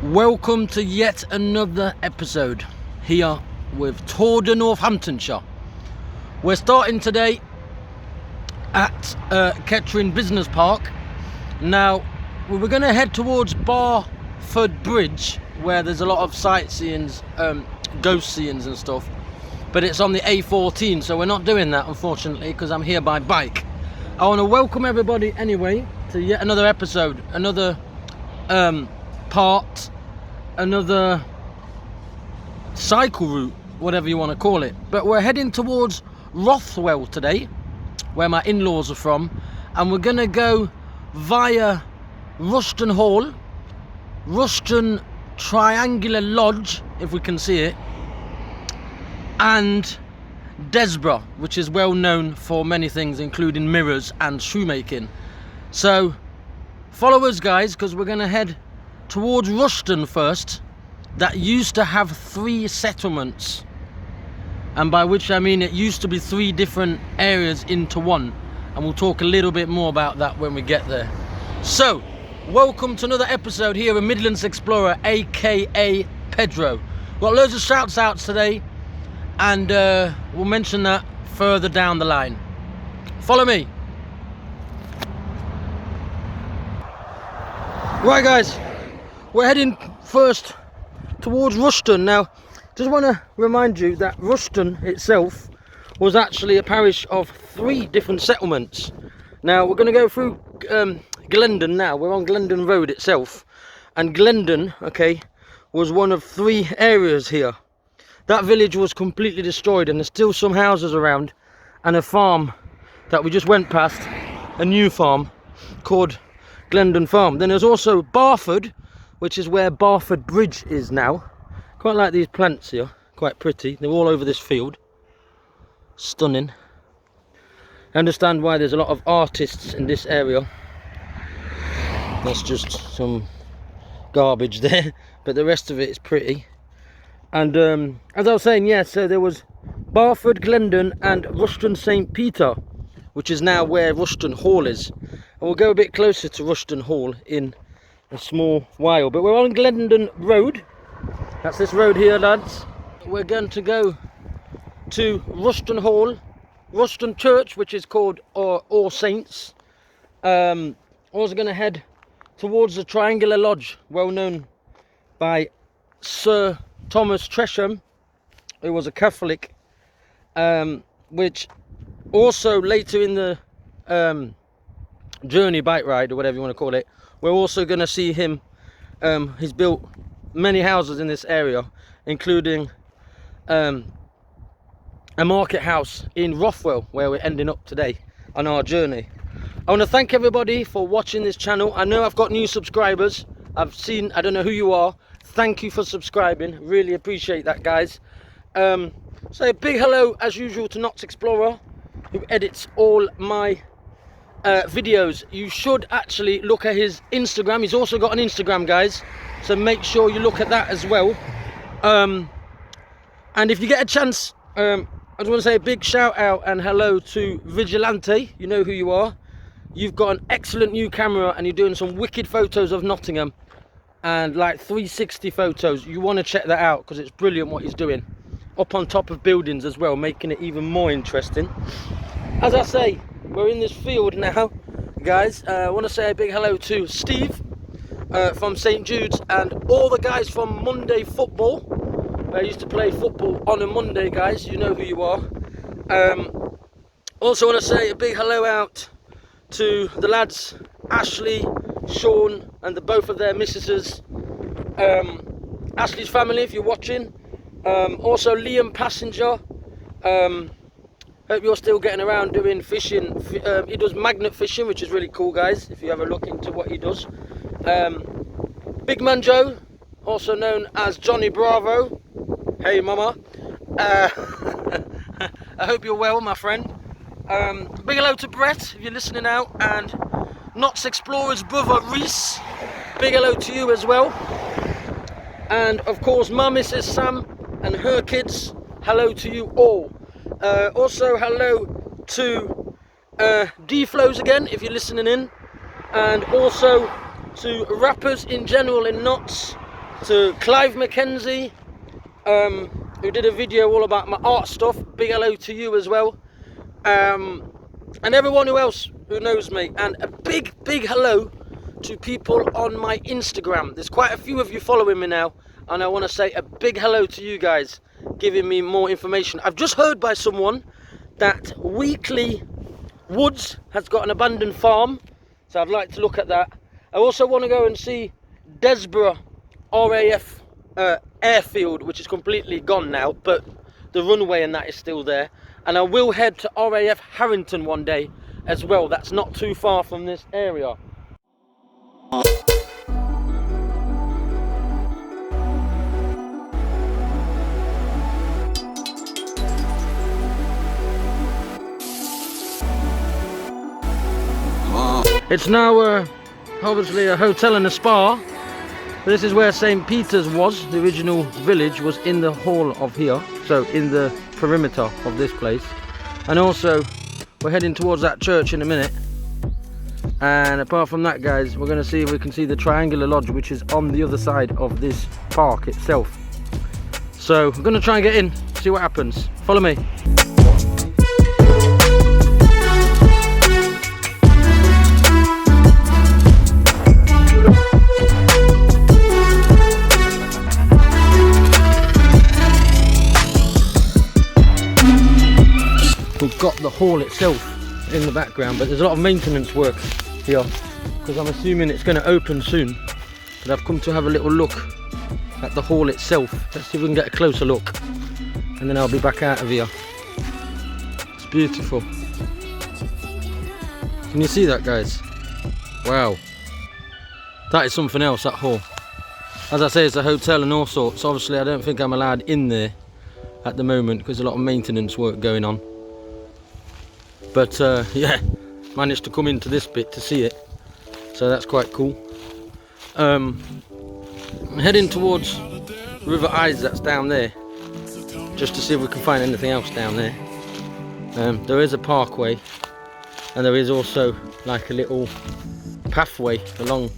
Welcome to yet another episode here with Tudor, Northamptonshire. We're starting today at Kettering Business Park. Now we're going to head towards Barford Bridge, where there's a lot of sightseeings, ghost seeings and stuff, but it's on the A14, so we're not doing that unfortunately because I'm here by bike. I want to welcome everybody anyway to yet another episode, another part, another cycle route, whatever you want to call it. But we're heading towards Rothwell today, where my in-laws are from, and we're gonna go via Rushton Hall, Rushton Triangular Lodge, if we can see it, and Desborough, which is well known for many things including mirrors and shoemaking. So follow us guys, because we're going to head towards Rushton first. That used to have 3 settlements, and by which I mean it used to be 3 different areas into one, and we'll talk a little bit more about that when we get there. So welcome to another episode here of Midlands Explorer, aka Pedro. Got loads of shouts outs today, and we'll mention that further down the line. Follow me. Right guys, we're heading first towards Rushton. Now just want to remind you that Rushton itself was actually a parish of 3 different settlements. Now we're going to go through Glendon now. We're on Glendon Road itself, and Glendon, okay, was one of 3 areas here. That village was completely destroyed, and there's still some houses around and a farm that we just went past, a new farm called Glendon Farm. Then there's also Barford, which is where Barford Bridge is now. Quite like these plants here, quite pretty. They're all over this field. Stunning. I understand why there's a lot of artists in this area. That's just some garbage there, but the rest of it is pretty. And as I was saying, yeah, so there was Barford, Glendon and Rushton St Peter, which is now where Rushton Hall is. And we'll go a bit closer to Rushton Hall in a small while. But we're on Glendon Road. That's this road here, lads. We're going to go to Rushton Hall, Rushton Church, which is called All Saints. Also going to head towards the Triangular Lodge, well known by Sir Thomas Tresham, who was a Catholic, which also later in the journey, bike ride or whatever you want to call it, we're also going to see him. He's built many houses in this area, including a market house in Rothwell, where we're ending up today on our journey. I want to thank everybody for watching this channel. I know I've got new subscribers. I've seen, I don't know who you are. Thank you for subscribing, really appreciate that guys. Say a big hello as usual to Nox Explorer, who edits all my videos. You should actually look at his Instagram. He's also got an Instagram guys, so make sure you look at that as well. And if you get a chance, I just want to say a big shout out and hello to Vigilante. You know who you are. You've got an excellent new camera and you're doing some wicked photos of Nottingham, and like 360 photos. You want to check that out because it's brilliant what he's doing up on top of buildings as well, making it even more interesting. As I say, we're in this field now guys. I want to say a big hello to Steve from St Jude's and all the guys from Monday Football. I used to play football on a Monday guys, you know who you are. Also want to say a big hello out to the lads Ashley, Sean and both of their missuses, Ashley's family if you're watching, also Liam Passenger. Hope you're still getting around doing fishing. He does magnet fishing, which is really cool guys, if you have a look into what he does. Big Man Joe, also known as Johnny Bravo. Hey mama. I hope you're well my friend. Big hello to Brett if you're listening out, and Nox Explorer's brother Reese, big hello to you as well. And of course my Mrs Sam and her kids, hello to you all. Also hello to D-Flows again if you're listening in, and also to rappers in general in Notts, To Clive Mackenzie, who did a video all about my art stuff, big hello to you as well. And everyone else who knows me, and a big hello to people on my Instagram. There's quite a few of you following me now, and I want to say a big hello to you guys, giving me more information. I've just heard by someone that Weekly Woods has got an abandoned farm, so I'd like to look at that. I also want to go and see Desborough RAF airfield, which is completely gone now, but the runway and that is still there. And I will head to RAF Harrington one day as well. That's not too far from this area. It's now obviously a hotel and a spa. This is where St. Peter's was. The original village was in the hall of here, so in the perimeter of this place. And also we're heading towards that church in a minute, and apart from that, guys, we're going to see if we can see the triangular lodge, which is on the other side of this park itself. So we're going to try and get in, see what happens. Follow me. We've got the hall itself in the background, but there's a lot of maintenance work here because I'm assuming it's going to open soon. But I've come to have a little look at the hall itself. Let's see if we can get a closer look, and then I'll be back out of here. It's beautiful. Can you see that, guys? Wow, that is something else, that hall. As I say, it's a hotel and all sorts. Obviously I don't think I'm allowed in there at the moment because there's a lot of maintenance work going on. But yeah, managed to come into this bit to see it, so that's quite cool. I'm heading towards River Eyes, that's down there, just to see if we can find anything else down there. There is a parkway, and there is also like a little pathway along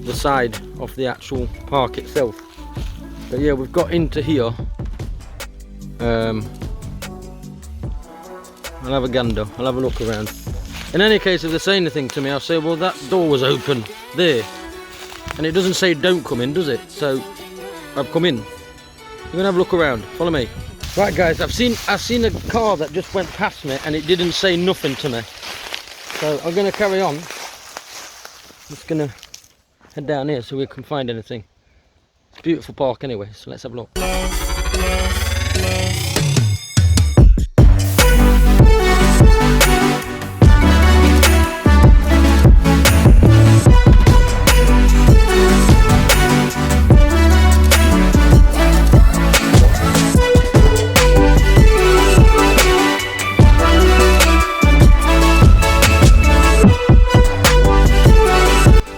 the side of the actual park itself. But yeah, we've got into here. I'll have a gander, I'll have a look around. In any case, if they say anything to me, I'll say, well, that door was open there, and it doesn't say don't come in, does it? So I've come in. We're gonna have a look around. Follow me. Right, guys, I've seen a car that just went past me, and it didn't say nothing to me. So I'm gonna carry on. I'm just gonna head down here so we can find anything. It's a beautiful park anyway, so let's have a look.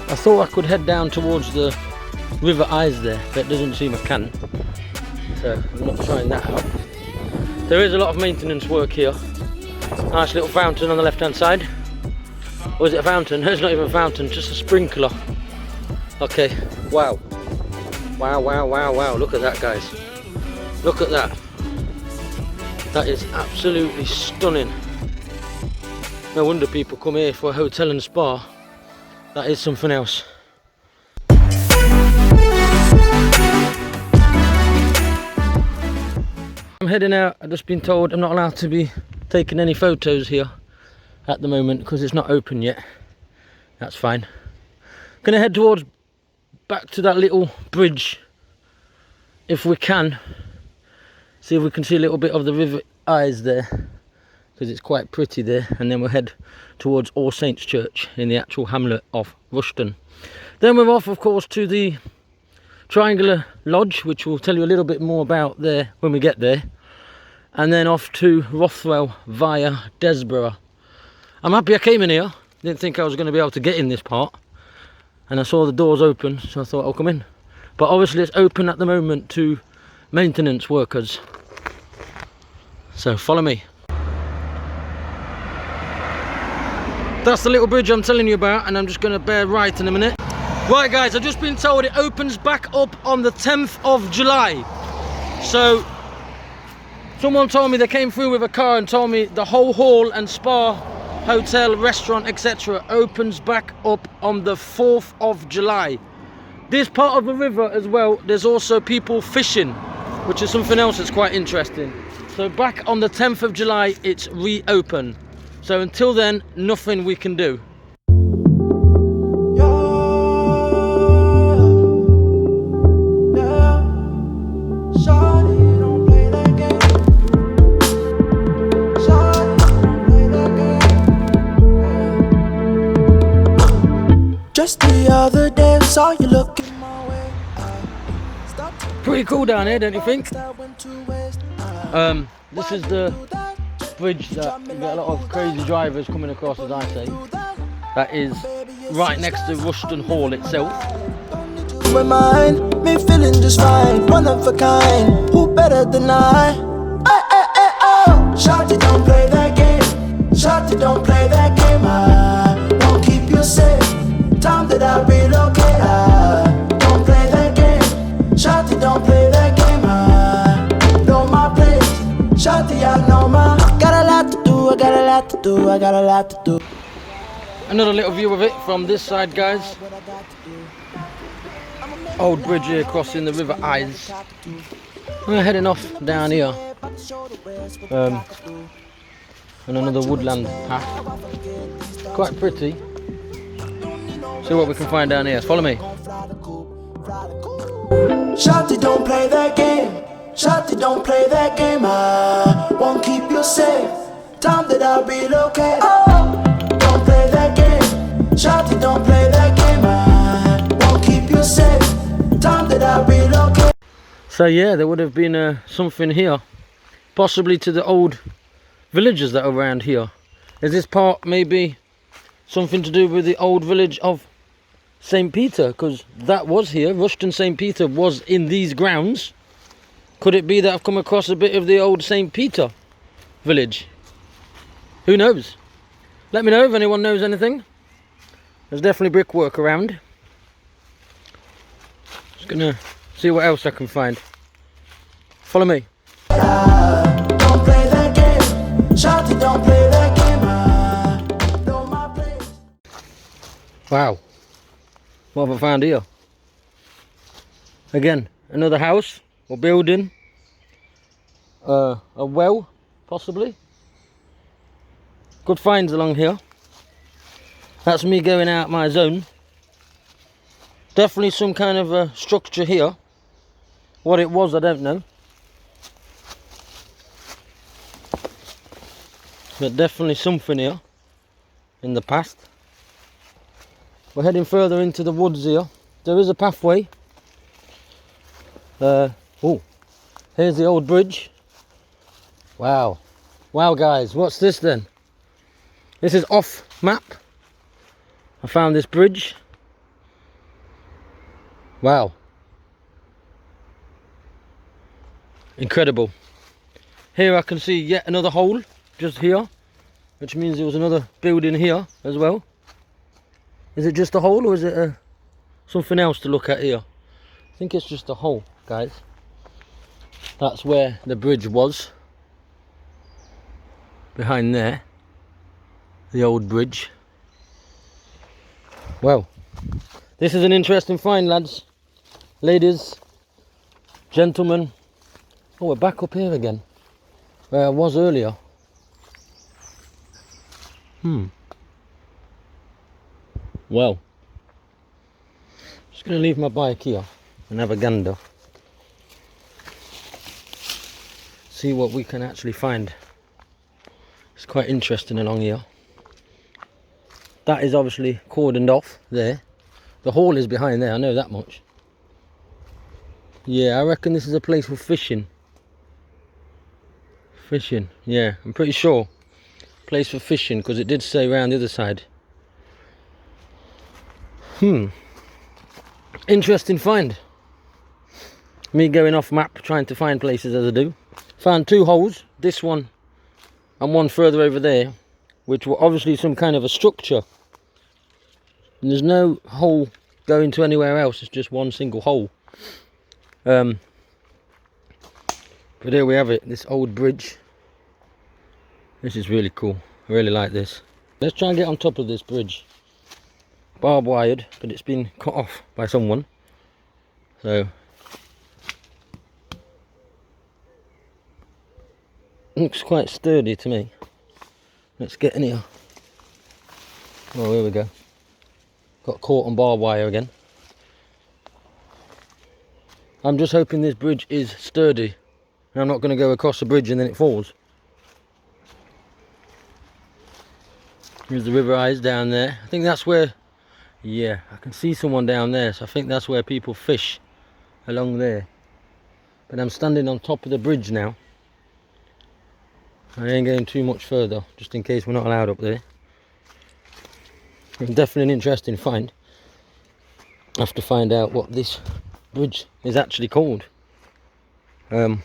I thought I could head down towards the River Eyes there, but it doesn't seem I can, so I'm not trying that out. There is a lot of maintenance work here. Nice little fountain on the left hand side. Or is it a fountain? No, it's not even a fountain, just a sprinkler. Okay, wow. Wow, wow, wow, wow, look at that, guys. Look at that. That is absolutely stunning. No wonder people come here for a hotel and spa. That is something else. I'm heading out. I've just been told I'm not allowed to be taking any photos here at the moment because it's not open yet. That's fine. Gonna head towards back to that little bridge if we can. See if we can see a little bit of the River Eyes there, because it's quite pretty there, and then we'll head towards All Saints Church in the actual hamlet of Rushton. Then we're off, of course, to the Triangular Lodge, which we'll tell you a little bit more about there when we get there, and then off to Rothwell via Desborough. I'm happy I came in here. Didn't think I was going to be able to get in this part, and I saw the doors open, so I thought I'll come in. But obviously it's open at the moment to maintenance workers, so follow me. That's the little bridge I'm telling you about, and I'm just going to bear right in a minute. Right guys, I've just been told it opens back up on the 10th of July. So, someone told me they came through with a car and told me the whole hall and spa, hotel, restaurant, etc. opens back up on the 4th of July. This part of the river as well, there's also people fishing, which is something else that's quite interesting. So back on the 10th of July, it's reopened. So until then, nothing we can do. Just the other day, saw you looking my way. Pretty cool down here, don't you think? This is the bridge that you get a lot of crazy drivers coming across, as I say. That is right next to Rushton Hall itself. My mind, me feeling just fine, one of a kind. Who better than I? Oh, Shawty, don't play that game. Shawty, don't play that game. I won't keep you safe. Time that I relocate, don't play that game. Shawty, don't play that game. I know my place. Shawty, I know my. Got a lot to do, I got a lot to do, I got a lot to do. Another little view of it from this side, guys. Old bridge here crossing the River Eyes. We're heading off down here. And another woodland path. Quite pretty. See what we can find down here. Follow me. Shawty, don't play that game. Shawty, don't play that game. I won't keep you safe. Time that I relocate. Oh, don't play that game. Shawty, don't play that game. I won't keep you safe. Time that I relocate. So yeah, there would have been something here, possibly to the old villagers that are around here. Is this part maybe something to do with the old village of St. Peter? Because that was here. Rushton St. Peter was in these grounds. Could it be that I've come across a bit of the old St. Peter village? Who knows? Let me know if anyone knows anything. There's definitely brickwork around. Just gonna see what else I can find. Follow me. Don't play that game. Shawty, don't play that game. Know my place. Wow. What have I found here? Again, another house or building. A well, possibly. Good finds along here. That's me going out my zone. Definitely some kind of a structure here. What it was, I don't know. But definitely something here in the past. We're heading further into the woods here. There is a pathway. Oh, here's the old bridge. Wow. Wow, guys, what's this then? This is off map. I found this bridge. Wow. Incredible. Here I can see yet another hole, just here, which means there was another building here as well. Is it just a hole, or is it something else to look at here? I think it's just a hole, guys. That's where the bridge was. Behind there. The old bridge. Well, this is an interesting find, lads. Ladies, gentlemen. Oh, we're back up here again, where I was earlier. Well, just going to leave my bike here and have a gander. See what we can actually find. It's quite interesting along here. That is obviously cordoned off there. The hall is behind there, I know that much. Yeah, I reckon this is a place for fishing. Fishing, yeah, I'm pretty sure. Place for fishing, because it did say around the other side. Interesting find. Me going off map, trying to find places as I do. Found two holes, this one and one further over there, which were obviously some kind of a structure. And there's no hole going to anywhere else. It's just one single hole. But here we have it, this old bridge. This is really cool. I really like this. Let's try and get on top of this bridge. Barbed wired, but it's been cut off by someone. So looks quite sturdy to me. Let's get in here. Oh, here we go. Got caught on barbed wire again. I'm just hoping this bridge is sturdy. I'm not going to go across the bridge and then it falls. Here's the river eyes down there. I think that's where, yeah, I can see someone down there. So I think that's where people fish, along there. But I'm standing on top of the bridge now. I ain't going too much further, just in case we're not allowed up there. It's definitely an interesting find. I have to find out what this bridge is actually called. The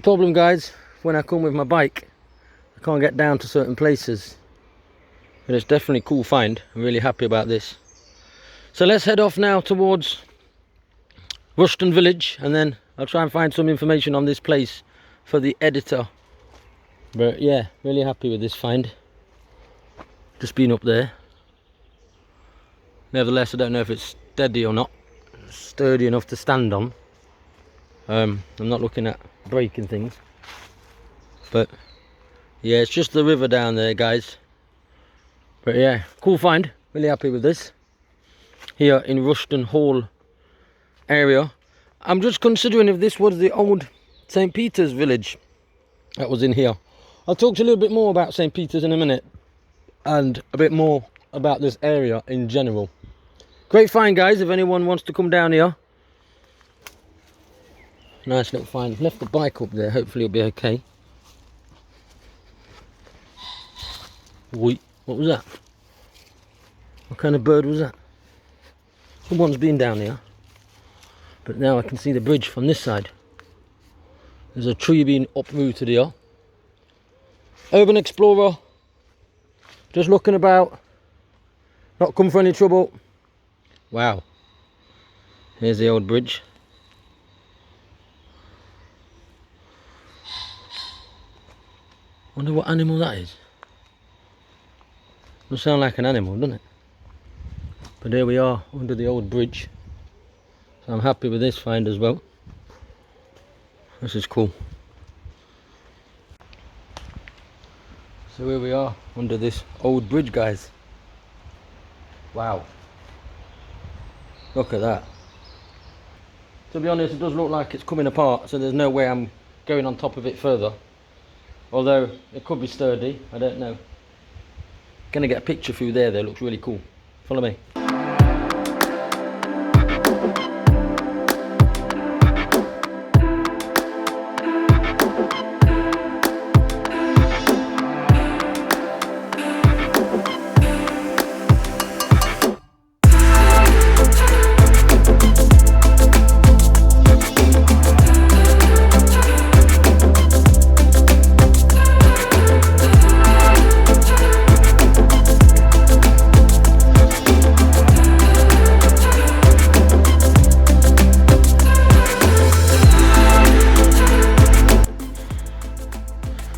problem, guys, when I come with my bike, I can't get down to certain places. But it's definitely a cool find. I'm really happy about this. So let's head off now towards Rushton village, and then I'll try and find some information on this place for the editor. But yeah, really happy with this find. Just been up there. Nevertheless, I don't know if it's steady or not. Sturdy enough to stand on. I'm not looking at breaking things. But yeah, it's just the river down there, guys. But yeah, cool find. Really happy with this. Here in Rushton Hall area. I'm just considering if this was the old St. Peter's village that was in here. I'll talk to you a little bit more about St. Peter's in a minute, and a bit more about this area in general. Great find, guys, if anyone wants to come down here. Nice little find. Left the bike up there, hopefully it'll be okay. Wait, what was that? What kind of bird was that? Someone's been down here. But now I can see the bridge from this side. There's a tree being uprooted here. Urban explorer. Just looking about. Not come for any trouble. Wow. Here's the old bridge. Wonder what animal that is. Doesn't sound like an animal, doesn't it? But here we are under the old bridge. So I'm happy with this find as well. This is cool. So here we are under this old bridge, guys. Wow. Look at that. To be honest, it does look like it's coming apart, so there's no way I'm going on top of it further. Although it could be sturdy, I don't know. Gonna get a picture through there though, looks really cool. Follow me.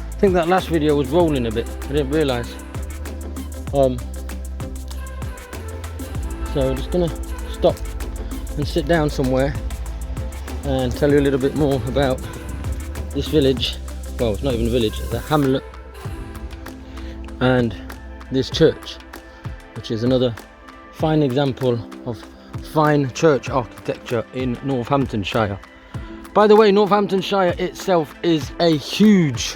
I think that last video was rolling a bit, I didn't realise. So I'm just gonna stop and sit down somewhere and tell you a little bit more about this village. Well, it's not even a village, it's a hamlet, and this church, which is another fine example of fine church architecture in Northamptonshire. By the way, Northamptonshire itself is a huge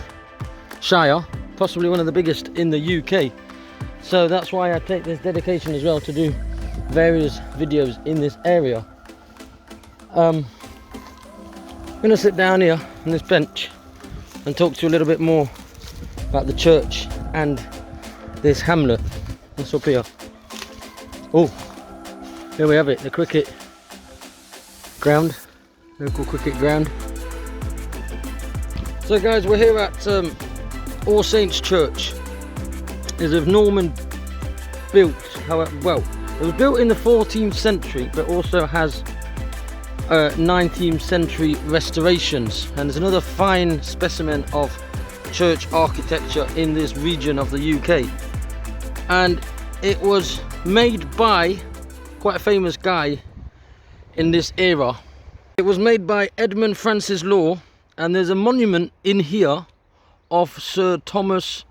shire, possibly one of the biggest in the UK, so that's why I take this dedication as well to do various videos in this area. I'm gonna sit down here on this bench and talk to you a little bit more about the church and this hamlet. What's up here? Oh, here we have it, the cricket ground, local cricket ground. So guys, we're here at All Saints Church is of Norman built, however, well, it was built in the 14th century, but also has 19th century restorations, and there's another fine specimen of church architecture in this region of the UK. And it was made by quite a famous guy in this era. It was made by Edmund Francis Law, and there's a monument in here of Sir Thomas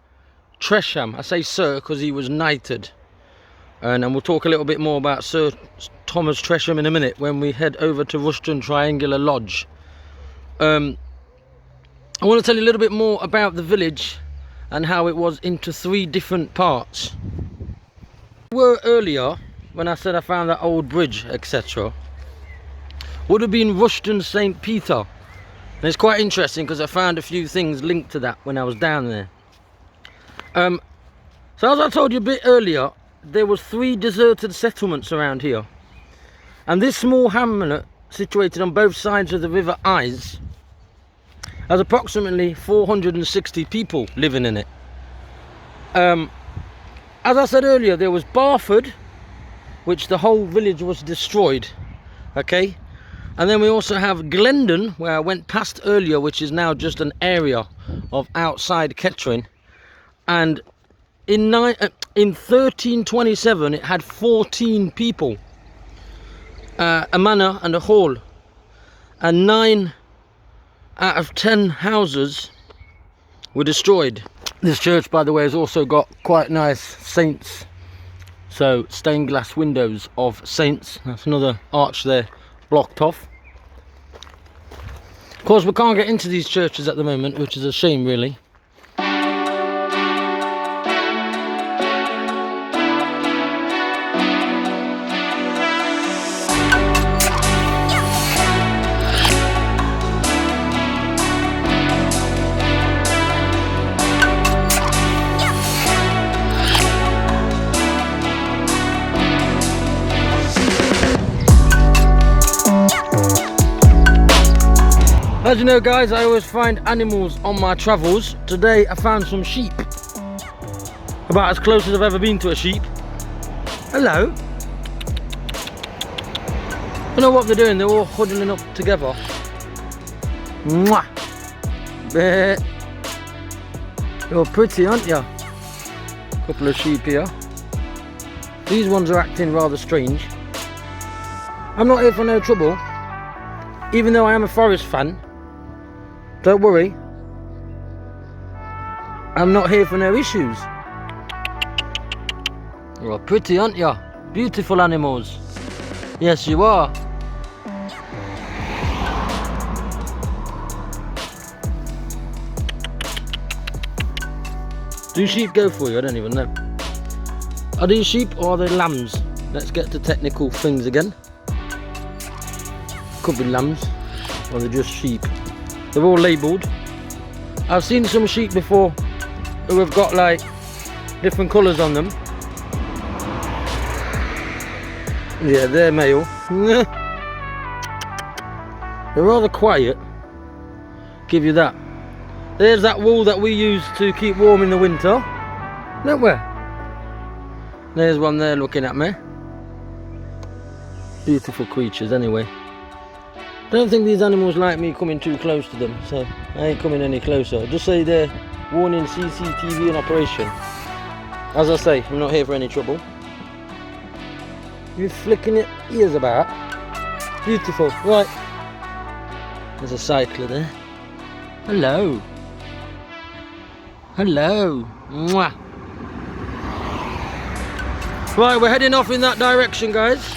Tresham. I say sir because he was knighted, and we'll talk a little bit more about Sir Thomas Tresham in a minute when we head over to Rushton Triangular Lodge. I want to tell you a little bit more about the village and how it was into 3 different parts. We were earlier when I said I found that old bridge, etc. Would have been Rushton St. Peter. And it's quite interesting because I found a few things linked to that when I was down there. So as I told you a bit earlier, there was 3 deserted settlements around here. And this small hamlet, situated on both sides of the River Ise, has approximately 460 people living in it. As I said earlier, there was Barford, which the whole village was destroyed. Okay, and then we also have Glendon, where I went past earlier, which is now just an area of outside Kettering. And in 1327 it had 14 people, a manor and a hall, and 9 out of 10 houses were destroyed. This church, by the way, has also got quite nice saints, so stained glass windows of saints. That's another arch there blocked off. Of course, we can't get into these churches at the moment, which is a shame really. As you know, guys, I always find animals on my travels. Today I found some sheep. About as close as I've ever been to a sheep. Hello. You know what they're doing? They're all huddling up together. Mwah. Bleh. You're pretty, aren't you? Couple of sheep here. These ones are acting rather strange. I'm not here for no trouble. Even though I am a forest fan, don't worry, I'm not here for no issues. You're pretty, aren't you? Beautiful animals. Yes, you are. Do sheep go for you? I don't even know. Are these sheep or are they lambs? Let's get to technical things again. Could be lambs, or they're just sheep. They're all labelled. I've seen some sheep before who have got like different colours on them. Yeah, they're male. They're rather quiet, give you that. There's that wool that we use to keep warm in the winter, don't we? There's one there looking at me. Beautiful creatures anyway. Don't think these animals like me coming too close to them, so I ain't coming any closer. Just say they're warning CCTV in operation. As I say, I'm not here for any trouble. You're flicking your ears about. Beautiful. Right. There's a cycler there. Hello. Hello. Mwah. Right, we're heading off in that direction, guys.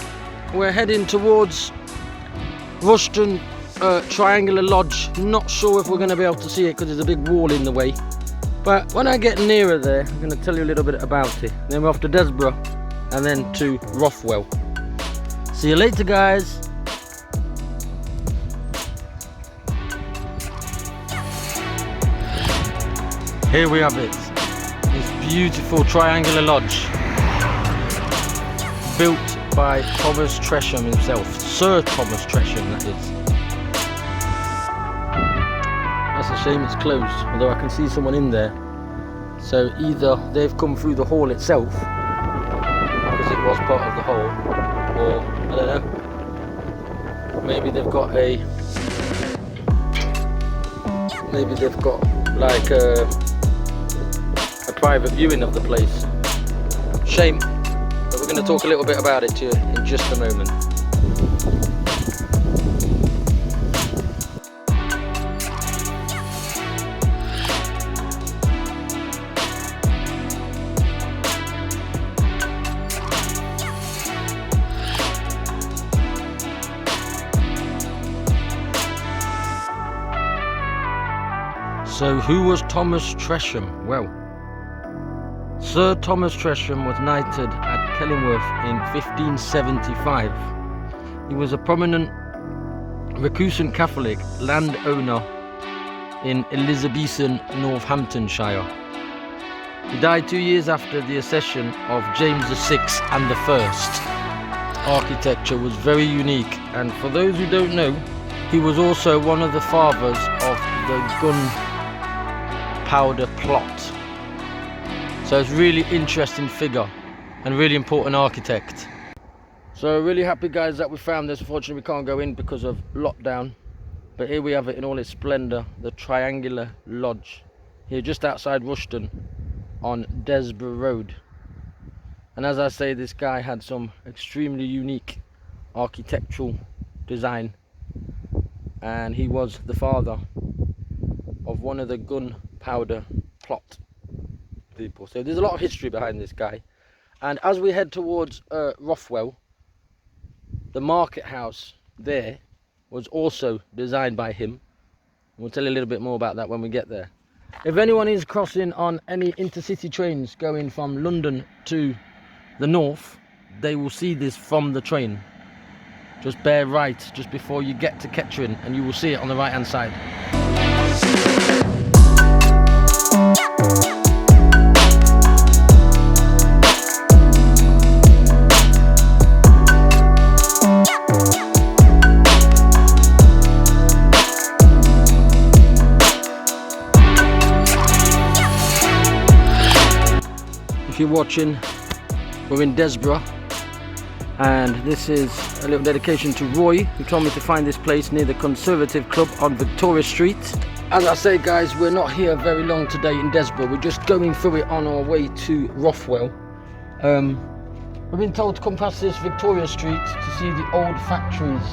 We're heading towards Rushton Triangular Lodge. Not sure if we're going to be able to see it because there's a big wall in the way. But when I get nearer there, I'm going to tell you a little bit about it. Then we're off to Desborough and then to Rothwell. See you later, guys. Here we have it. This beautiful triangular lodge. Built by Thomas Tresham himself. Sir Thomas Tresham, that is. That's a shame it's closed, although I can see someone in there. So either they've come through the hall itself, because it was part of the hall, or I don't know, maybe they've got like a private viewing of the place. Shame, but we're going to talk a little bit about it to you in just a moment. So who was Thomas Tresham? Well, Sir Thomas Tresham was knighted at Kenilworth in 1575. He was a prominent recusant Catholic landowner in Elizabethan Northamptonshire. He died 2 years after the accession of James VI and the First. Architecture was very unique, and for those who don't know, he was also one of the fathers of the gunpowder plot. So it's a really interesting figure and really important architect. So really happy, guys, that we found this. Unfortunately we can't go in because of lockdown, but here we have it in all its splendour, the triangular lodge here just outside Rushton on Desborough Road. And as I say, this guy had some extremely unique architectural design, and he was the father of one of the gunpowder plot people. So there's a lot of history behind this guy. And as we head towards Rothwell, the market house there was also designed by him. We'll tell you a little bit more about that when we get there. If anyone is crossing on any intercity trains going from London to the north, they will see this from the train. Just bear right just before you get to Kettering and you will see it on the right hand side. If you're watching, we're in Desborough, and this is a little dedication to Roy, who told me to find this place near the Conservative Club on Victoria Street. As I say, guys, we're not here very long today in Desborough. We're just going through it on our way to Rothwell. We've been told to come past this Victoria Street to see the old factories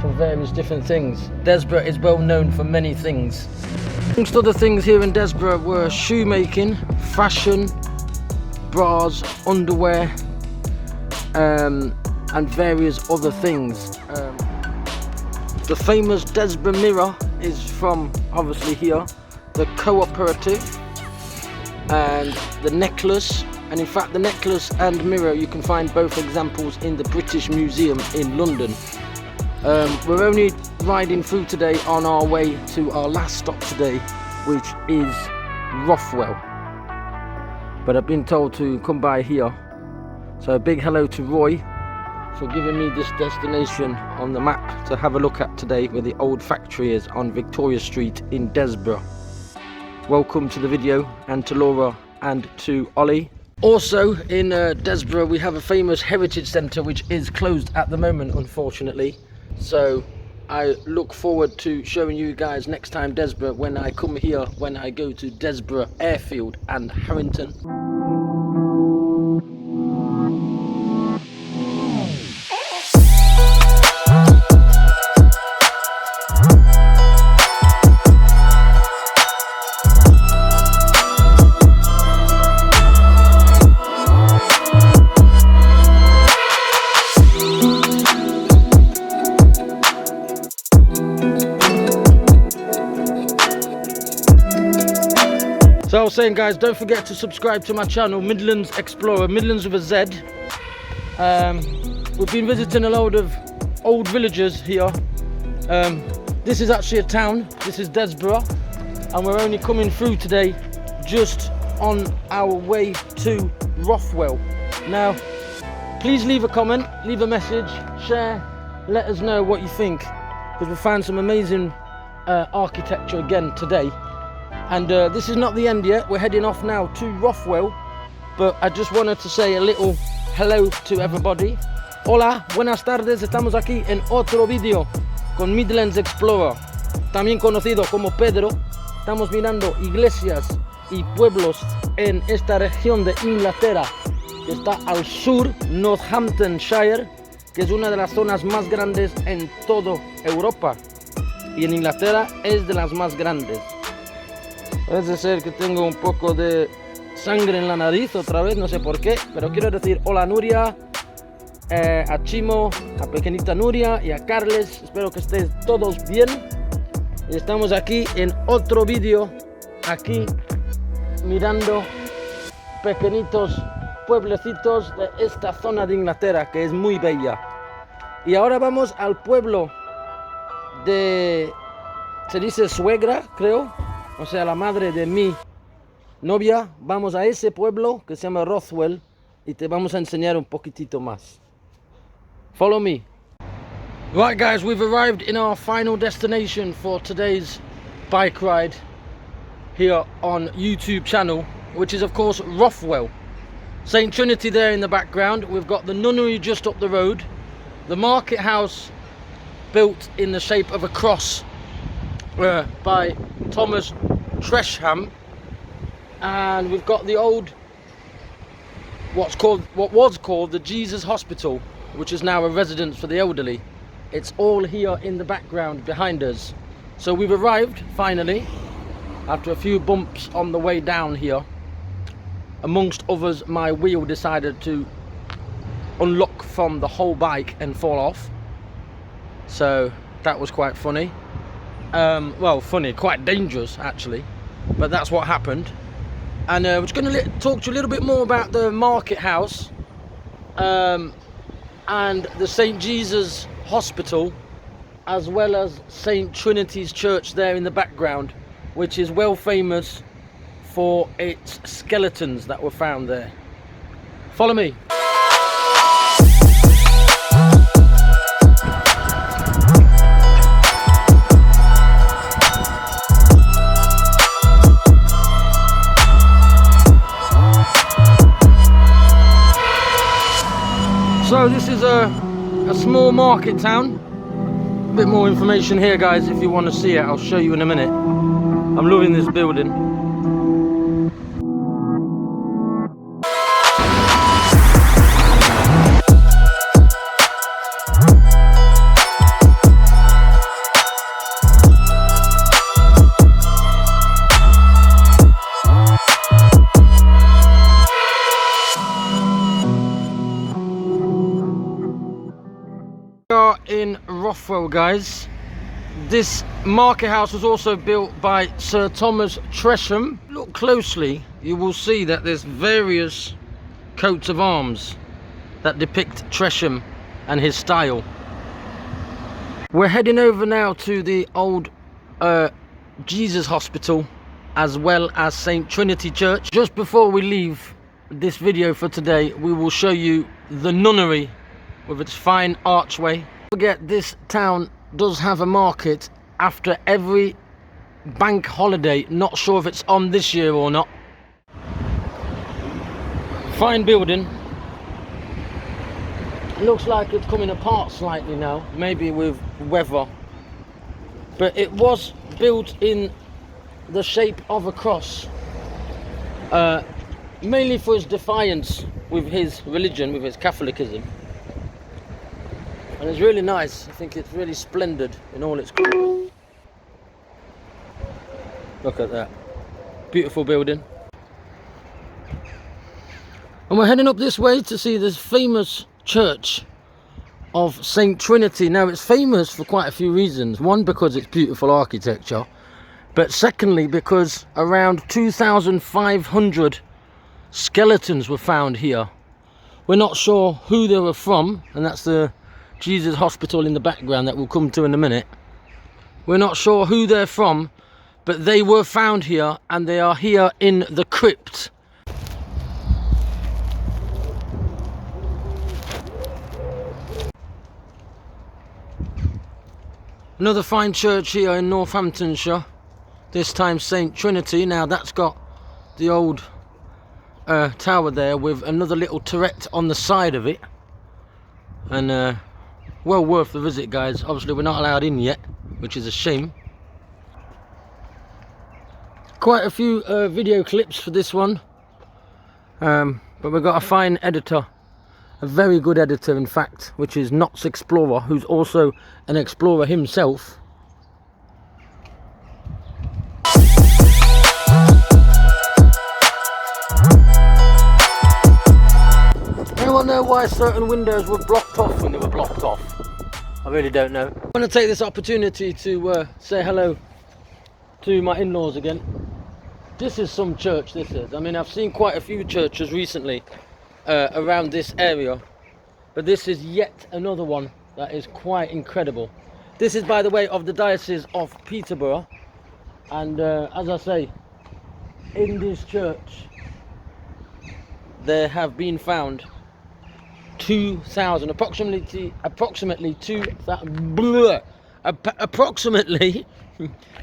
for various different things. Desborough is well known for many things. Amongst other things here in Desborough were shoemaking, fashion, bras, underwear, and various other things. The famous Desborough mirror is from obviously here, the cooperative, and the necklace. And in fact, the necklace and mirror, you can find both examples in the British Museum in London. We're only riding through today on our way to our last stop today, which is Rothwell. But I've been told to come by here. So a big hello to Roy for giving me this destination on the map to have a look at today, where the old factory is on Victoria Street in Desborough. Welcome to the video, and to Laura and to Ollie. Also in Desborough we have a famous heritage centre which is closed at the moment, unfortunately. So I look forward to showing you guys next time Desborough when I come here, when I go to Desborough Airfield and Harrington. So I was saying, guys, don't forget to subscribe to my channel, Midlands Explorer, Midlands with a Z. We've been visiting a load of old villages here. This is actually a town, this is Desborough, and we're only coming through today just on our way to Rothwell. Now, please leave a comment, leave a message, share, let us know what you think, because we found some amazing architecture again today. And this is not the end yet. We're heading off now to Rothwell, but I just wanted to say a little hello to everybody. Hola, buenas tardes, estamos aquí en otro vídeo con Midlands Explorer, también conocido como Pedro. Estamos mirando iglesias y pueblos en esta región de Inglaterra, que está al sur, Northamptonshire, que es una de las zonas más grandes en toda Europa, y en Inglaterra es de las más grandes. Parece ser que tengo un poco de sangre en la nariz otra vez, no sé por qué, pero quiero decir hola Nuria, a Chimo, a pequeñita Nuria y a Carles. Espero que estéis todos bien. Y estamos aquí en otro vídeo, aquí mirando pequeñitos pueblecitos de esta zona de Inglaterra, que es muy bella. Y ahora vamos al pueblo de, se dice suegra, creo, o sea, la madre de mi novia. Vamos a ese pueblo que se llama Rothwell y te vamos a enseñar un poquitito más. Follow me. Right guys, we've arrived in our final destination for today's bike ride here on YouTube channel, which is of course Rothwell. St Trinity there in the background. We've got the nunnery just up the road, the market house built in the shape of a cross by Thomas Tresham, and we've got the old what was called the Jesus Hospital, which is now a residence for the elderly. It's all here in the background behind us. So we've arrived finally after a few bumps on the way down here. Amongst others, my wheel decided to unlock from the whole bike and fall off, so that was quite funny. Well, funny, quite dangerous actually, but that's what happened. And we're just going to talk to you a little bit more about the market house and the St Jesus Hospital, as well as St Trinity's Church there in the background, which is well famous for its skeletons that were found there. Follow me. So this is a small market town. A bit more information here guys, if you want to see it. I'll show you in a minute. I'm loving this building. In Rothwell guys, this market house was also built by Sir Thomas Tresham. Look closely, you will see that there's various coats of arms that depict Tresham and his style. We're heading over now to the old Jesus Hospital as well as St Trinity Church. Just before we leave this video for today, we will show you the nunnery with its fine archway. Forget, this town does have a market after every bank holiday. Not sure if it's on this year or not. Fine building. It looks like it's coming apart slightly now, maybe with weather, but it was built in the shape of a cross, mainly for his defiance with his religion, with his Catholicism. And it's really nice. I think it's really splendid in all its glory. Look at that. Beautiful building. And we're heading up this way to see this famous church of St Trinity. Now it's famous for quite a few reasons. One, because it's beautiful architecture. But secondly, because around 2,500 skeletons were found here. We're not sure who they were from, and that's the Jesus Hospital in the background that we'll come to in a minute. We're not sure who they're from, but they were found here, and they are here in the crypt. Another fine church here in Northamptonshire, This time St. Trinity. Now that's got the old tower there with another little turret on the side of it, and well worth the visit, guys. Obviously we're not allowed in yet, which is a shame. Quite a few video clips for this one, but we've got a fine editor, a very good editor in fact, which is Knott's Explorer, who's also an explorer himself. Anyone know why certain windows were blocked off when they were blocked off? I really don't know. I want to take this opportunity to say hello to my in-laws again. This is some church, this is. I mean, I've seen quite a few churches recently around this area, but this is yet another one that is quite incredible. This is, by the way, of the diocese of Peterborough, and as I say, in this church there have been found 2,000, approximately I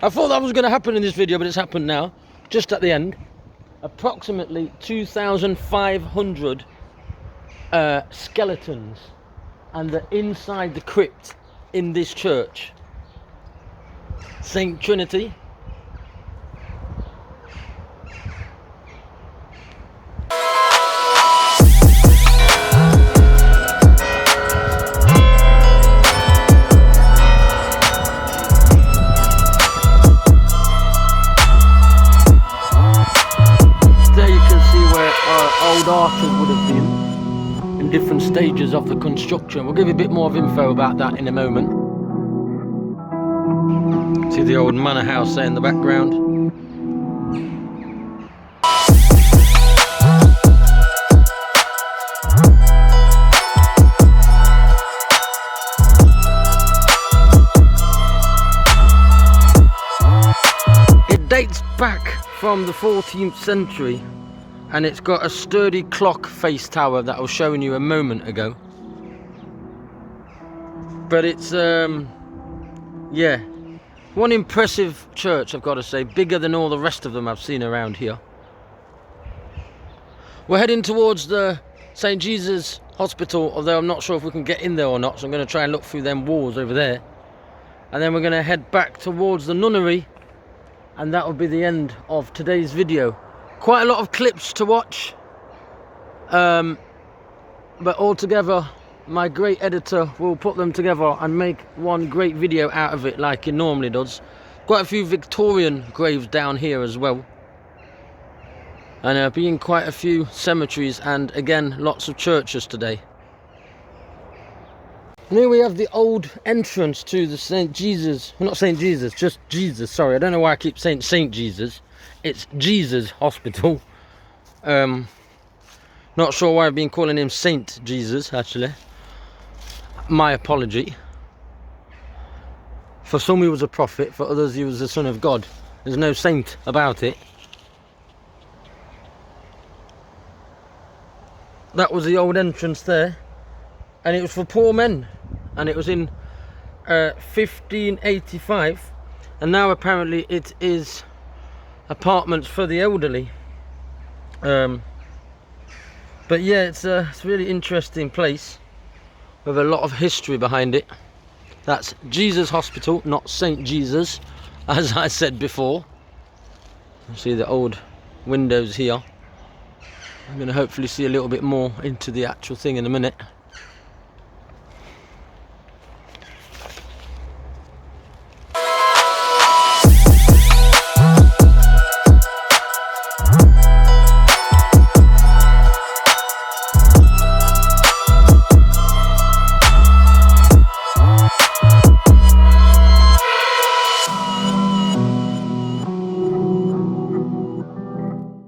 thought that was going to happen in this video, but it's happened now, just at the end. Approximately 2,500 skeletons, and they're inside the crypt in this church, St. Trinity. Old arches would have been in different stages of the construction. We'll give you a bit more of info about that in a moment. See the old manor house there in the background. It dates back from the 14th century. And it's got a sturdy clock face tower that I was showing you a moment ago. But it's, yeah, one impressive church, I've got to say. Bigger than all the rest of them I've seen around here. We're heading towards the St. Jesus Hospital, although I'm not sure if we can get in there or not. So I'm going to try and look through them walls over there. And then we're going to head back towards the nunnery. And that will be the end of today's video. Quite a lot of clips to watch, but altogether my great editor will put them together and make one great video out of it, like he normally does. Quite a few Victorian graves down here as well, and being quite a few cemeteries, and again lots of churches today. And here we have the old entrance to the St. Jesus, well, not St. Jesus, just Jesus, sorry, I don't know why I keep saying St. Jesus. It's Jesus Hospital. Not sure why I've been calling him Saint Jesus, actually. My apology. For some he was a prophet, for others he was the Son of God. There's no saint about it. That was the old entrance there. And it was for poor men. And it was in 1585. And now apparently it is apartments for the elderly. But yeah, it's a really interesting place with a lot of history behind it. That's Jesus Hospital, not St. Jesus, as I said before. You see the old windows here. I'm going to hopefully see a little bit more into the actual thing in a minute.